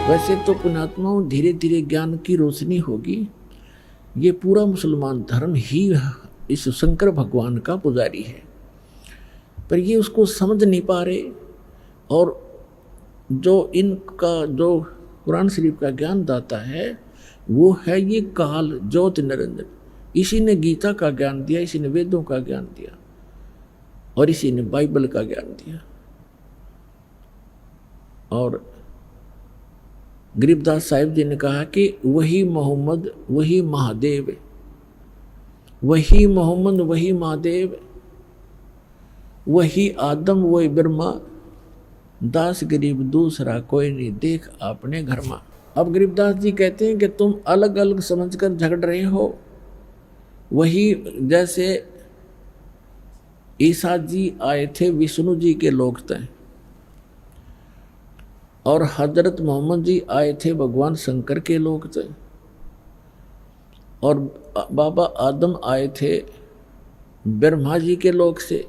वैसे तो पुण्यात्माओं धीरे धीरे ज्ञान की रोशनी होगी। ये पूरा मुसलमान धर्म ही इस शंकर भगवान का पुजारी है, पर ये उसको समझ नहीं पा रहे। और जो इनका जो कुरान शरीफ का ज्ञान दाता है वो है ये काल ज्योति निरंजन। इसी ने गीता का ज्ञान दिया, इसी ने वेदों का ज्ञान दिया और इसी ने बाइबल का ज्ञान दिया। और गरीबदास साहिब जी ने कहा कि वही मोहम्मद वही महादेव, वही मोहम्मद वही महादेव, वही आदम वही ब्रह्मा, दास गरीब दूसरा कोई नहीं देख अपने घर में। अब गरीबदास जी कहते हैं कि तुम अलग अलग समझकर झगड़ रहे हो। वही जैसे ईसा जी आए थे विष्णु जी के लोक तय, और हजरत मोहम्मद जी आए थे भगवान शंकर के लोक तय, और बाबा आदम आए थे ब्रह्मा जी के लोक से।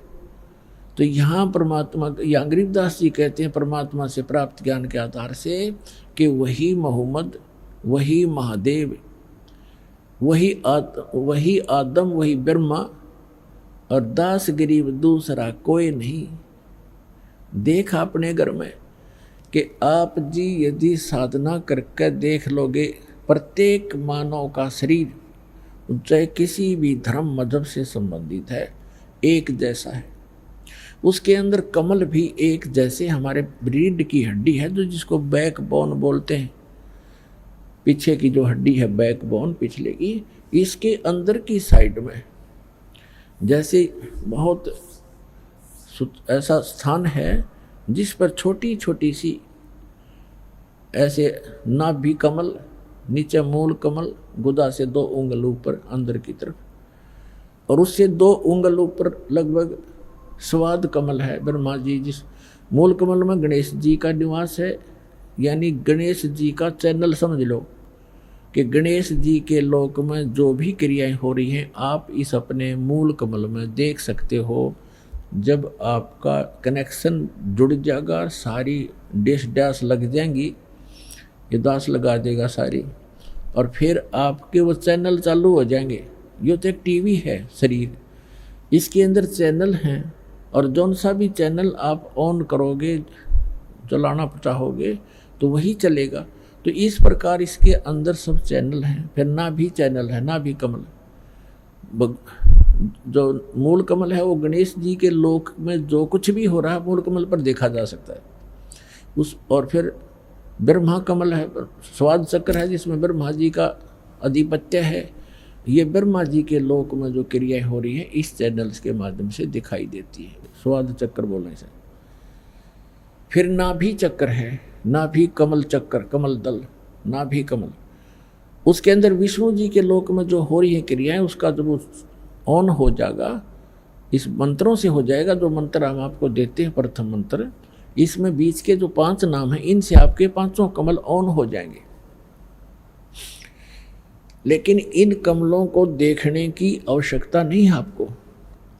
तो यहाँ परमात्मा, यहाँ गरीबदास जी कहते हैं परमात्मा से प्राप्त ज्ञान के आधार से कि वही मोहम्मद वही महादेव, वही आदम वही ब्रह्मा, और दास गरीब दूसरा कोई नहीं देख अपने घर में। कि आप जी यदि साधना करके देख लोगे, प्रत्येक मानव का शरीर चाहे किसी भी धर्म मजहब से संबंधित है एक जैसा है। उसके अंदर कमल भी एक जैसे हमारे रीढ़ की हड्डी है, जो जिसको बैकबोन बोलते हैं, पीछे की जो हड्डी है बैकबोन पिछले की, इसके अंदर की साइड में जैसे बहुत ऐसा स्थान है जिस पर छोटी छोटी सी ऐसे नाभि कमल, नीचे मूल कमल, गुदा से 2 उंगल ऊपर अंदर की तरफ, और उससे 2 उंगल ऊपर लगभग स्वाद कमल है ब्रह्मा जी। जिस मूल कमल में गणेश जी का निवास है, यानी गणेश जी का चैनल समझ लो कि गणेश जी के लोक में जो भी क्रियाएं हो रही हैं आप इस अपने मूल कमल में देख सकते हो। जब आपका कनेक्शन जुड़ जाएगा, सारी डैश डैश लग जाएंगी, ये दास लगा देगा सारी, और फिर आपके वो चैनल चालू हो जाएंगे। ये तो एक टीवी है शरीर, इसके अंदर चैनल हैं, और जौन सा भी चैनल आप ऑन करोगे, चलाना चाहोगे तो वही चलेगा। तो इस प्रकार इसके अंदर सब चैनल हैं। फिर ना भी चैनल है, ना भी कमल। जो मूल कमल है वो गणेश जी के लोक में जो कुछ भी हो रहा है मूल कमल पर देखा जा सकता है उस। और फिर ब्रह्मा कमल है, स्वाद चक्र है जिसमें ब्रह्मा जी का अधिपत्य है। ये ब्रह्मा जी के लोक में जो क्रियाएं हो रही हैं इस चैनल्स के माध्यम से दिखाई देती है, स्वाद चक्र बोलने से। फिर नाभि चक्र है, नाभि कमल चक्र, कमल दल, नाभि कमल, उसके अंदर विष्णु जी के लोक में जो हो रही है क्रियाएं उसका जब ऑन हो जाएगा, इस मंत्रों से हो जाएगा। जो मंत्र हम आपको देते हैं प्रथम मंत्र, इसमें बीच के जो 5 नाम हैं इनसे आपके 5 कमल ऑन हो जाएंगे। लेकिन इन कमलों को देखने की आवश्यकता नहीं है आपको,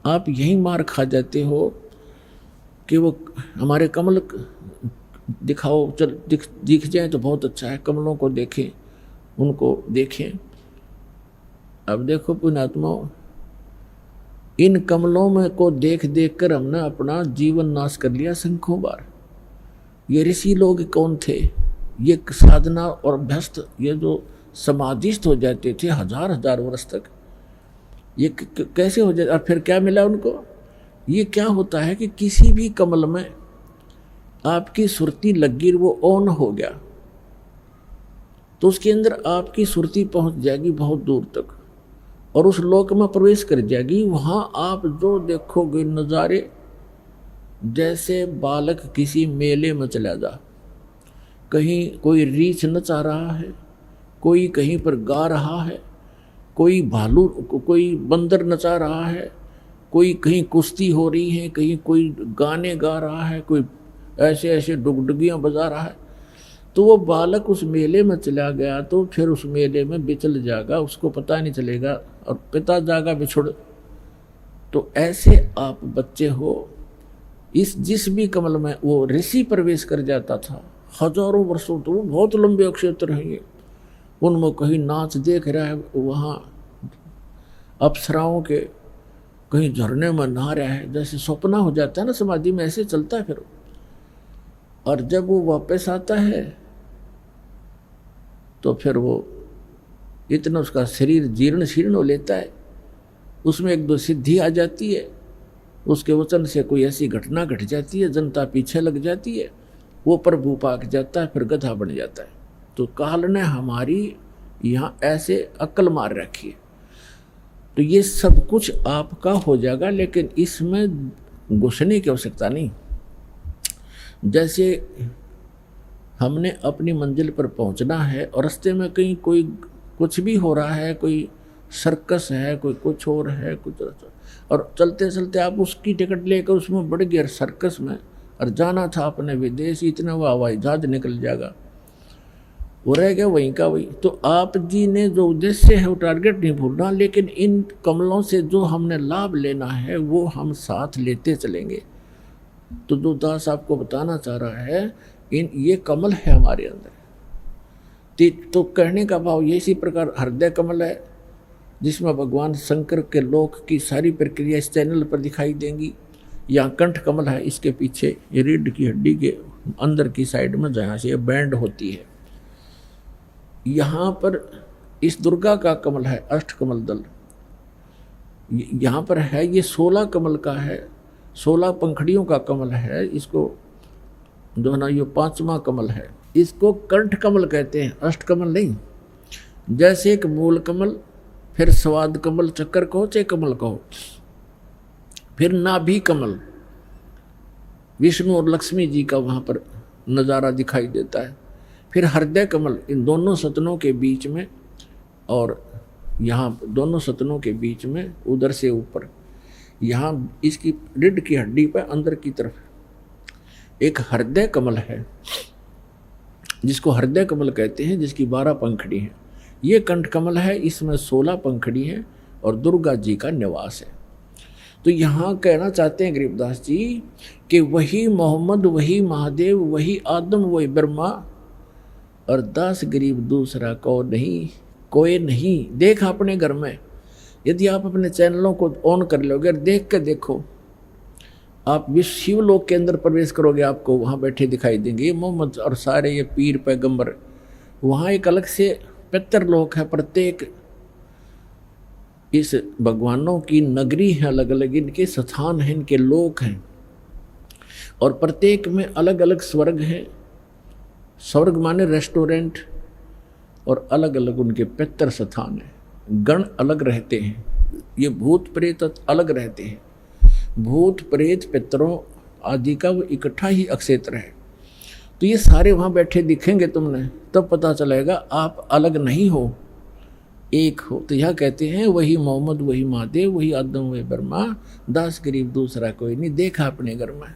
आप यहीं मार खा जाते हो कि वो हमारे कमल दिखाओ, चल दिख जाए तो बहुत अच्छा है, कमलों को देखें, उनको देखें। अब देखो पुण्यात्माओं, इन कमलों में को देख देख कर हमने अपना जीवन नाश कर लिया संख्यों बार। ये ऋषि लोग कौन थे? ये साधना और अभ्यस्त, ये जो समाधिस्थ हो जाते थे 1000 वर्ष तक, ये कैसे हो जाए? और फिर क्या मिला उनको? ये क्या होता है कि किसी भी कमल में आपकी सुरती लगी, वो ऑन हो गया तो उसके अंदर आपकी सुरती पहुंच जाएगी बहुत दूर तक, और उस लोक में प्रवेश कर जाएगी। वहाँ आप जो देखोगे नज़ारे, जैसे बालक किसी मेले में चला जा, कहीं कोई रीछ नचा रहा है, कोई कहीं पर गा रहा है, कोई भालू, कोई बंदर नचा रहा है, कोई कहीं कुश्ती हो रही है, कहीं कोई गाने गा रहा है, कोई ऐसे ऐसे डुगडुगियाँ बजा रहा है। तो वो बालक उस मेले में चला गया तो फिर उस मेले में बिचल जाएगा, उसको पता नहीं चलेगा, और पिता जागा बिछुड़। तो ऐसे आप बच्चे हो, इस जिस भी कमल में वो ऋषि प्रवेश कर जाता था, हजारों वर्षों, तो वो बहुत लंबे क्षेत्र हैं ये। उनमें कहीं नाच देख रहा है, वहाँ अप्सराओं के, कहीं झरने में नहा रहा है, जैसे सपना हो जाता है ना समाधि में, ऐसे चलता है फिर। और जब वो वापस आता है तो फिर वो इतना उसका शरीर जीर्ण शीर्ण हो लेता है, उसमें एक दो सिद्धि आ जाती है, उसके वचन से कोई ऐसी घटना घट जाती है, जनता पीछे लग जाती है, वो प्रभु पाक जाता है, फिर गधा बन जाता है। तो काल ने हमारी यहाँ ऐसे अक्ल मार रखी है। तो ये सब कुछ आपका हो जाएगा, लेकिन इसमें घुसने की आवश्यकता नहीं। जैसे हमने अपनी मंजिल पर पहुंचना है और रास्ते में कहीं कोई कुछ भी हो रहा है, कोई सर्कस है, कोई कुछ और है, कुछ, और चलते चलते आप उसकी टिकट लेकर उसमें बढ़ गए सर्कस में, और जाना था अपने विदेश, इतना वो हवाई जहाज निकल जाएगा, वो रह गया वहीं का वहीं। तो आप जी ने जो उद्देश्य है वो टारगेट नहीं भूलना, लेकिन इन कमलों से जो हमने लाभ लेना है वो हम साथ लेते चलेंगे। तो जो दास आपको बताना चाह रहा है, ये कमल है हमारे अंदर। तो कहने का भाव ये इसी प्रकार हृदय कमल है, जिसमें भगवान शंकर के लोक की सारी प्रक्रिया इस चैनल पर दिखाई देंगी। यहाँ कंठ कमल है, इसके पीछे ये रीढ़ की हड्डी के अंदर की साइड में जहाँ से ये बैंड होती है, यहाँ पर इस दुर्गा का कमल है, अष्ट कमल दल यहाँ पर है, ये 16 कमल का है, 16 पंखड़ियों का कमल है। इसको जो है ना, ये 5वां कमल है, इसको कंठ कमल कहते हैं, अष्ट कमल नहीं। जैसे एक मूल कमल, फिर स्वाद कमल, चक्कर कहो चाहे कमल कहो, फिर नाभि कमल, विष्णु और लक्ष्मी जी का वहाँ पर नज़ारा दिखाई देता है। फिर हृदय कमल, इन दोनों सतनों के बीच में, और यहाँ दोनों सतनों के बीच में उधर से ऊपर, यहाँ इसकी रीढ़ की हड्डी पर अंदर की तरफ एक हृदय कमल है, जिसको हृदय कमल कहते हैं, जिसकी 12 पंखड़ी हैं। ये कंठ कमल है, इसमें 16 पंखड़ी हैं और दुर्गा जी का निवास है। तो यहाँ कहना चाहते हैं गरीबदास जी कि वही मोहम्मद, वही महादेव, वही आदम, वही ब्रह्मा, और दास गरीब दूसरा कोई नहीं। देख अपने घर में, यदि आप अपने चैनलों को ऑन कर लोगे, देख के देखो, आप विश्व शिवलोक के अंदर प्रवेश करोगे, आपको वहाँ बैठे दिखाई देंगे ये मोहम्मद और सारे ये पीर पैगंबर। वहाँ एक अलग से पितरलोक है, प्रत्येक इस भगवानों की नगरी है, अलग अलग इनके स्थान हैं, इनके लोक हैं, और प्रत्येक में अलग अलग स्वर्ग हैं। स्वर्ग माने रेस्टोरेंट, और अलग अलग उनके पितर स्थान हैं। गण अलग रहते हैं, ये भूत प्रेत अलग रहते हैं। भूत प्रेत पितरों आदि का वो इकट्ठा ही अक्षेत्र है। तो ये सारे वहाँ बैठे दिखेंगे तुमने, तब पता चलेगा आप अलग नहीं हो, एक हो। तो यह कहते हैं वही मोहम्मद, वही महादेव, वही आदम, वही ब्रह्मा, दास गरीब दूसरा कोई नहीं। देखा अपने घर में।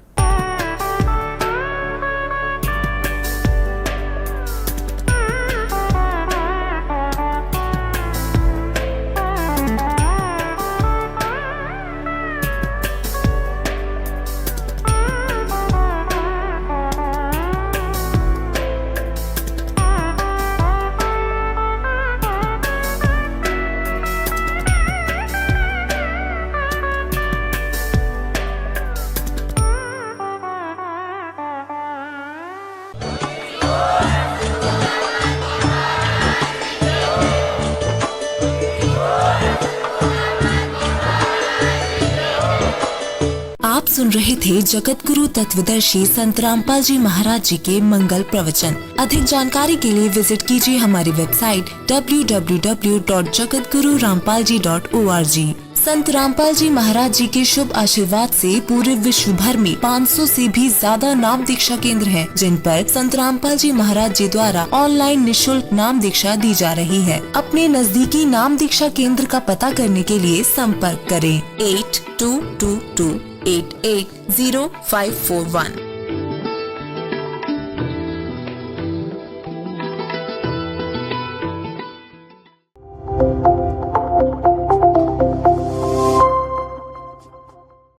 आप सुन रहे थे जगत गुरु तत्वदर्शी संत रामपाल जी महाराज जी के मंगल प्रवचन। अधिक जानकारी के लिए विजिट कीजिए हमारी वेबसाइट www.jagatgururampalji.org। संत रामपाल जी महाराज जी के शुभ आशीर्वाद से पूरे विश्व भर में 500 से भी ज्यादा नाम दीक्षा केंद्र हैं, जिन पर संत रामपाल जी महाराज जी द्वारा ऑनलाइन निशुल्क नाम दीक्षा दी जा रही है। अपने नजदीकी नाम दीक्षा केंद्र का पता करने के लिए संपर्क करें 8222880541।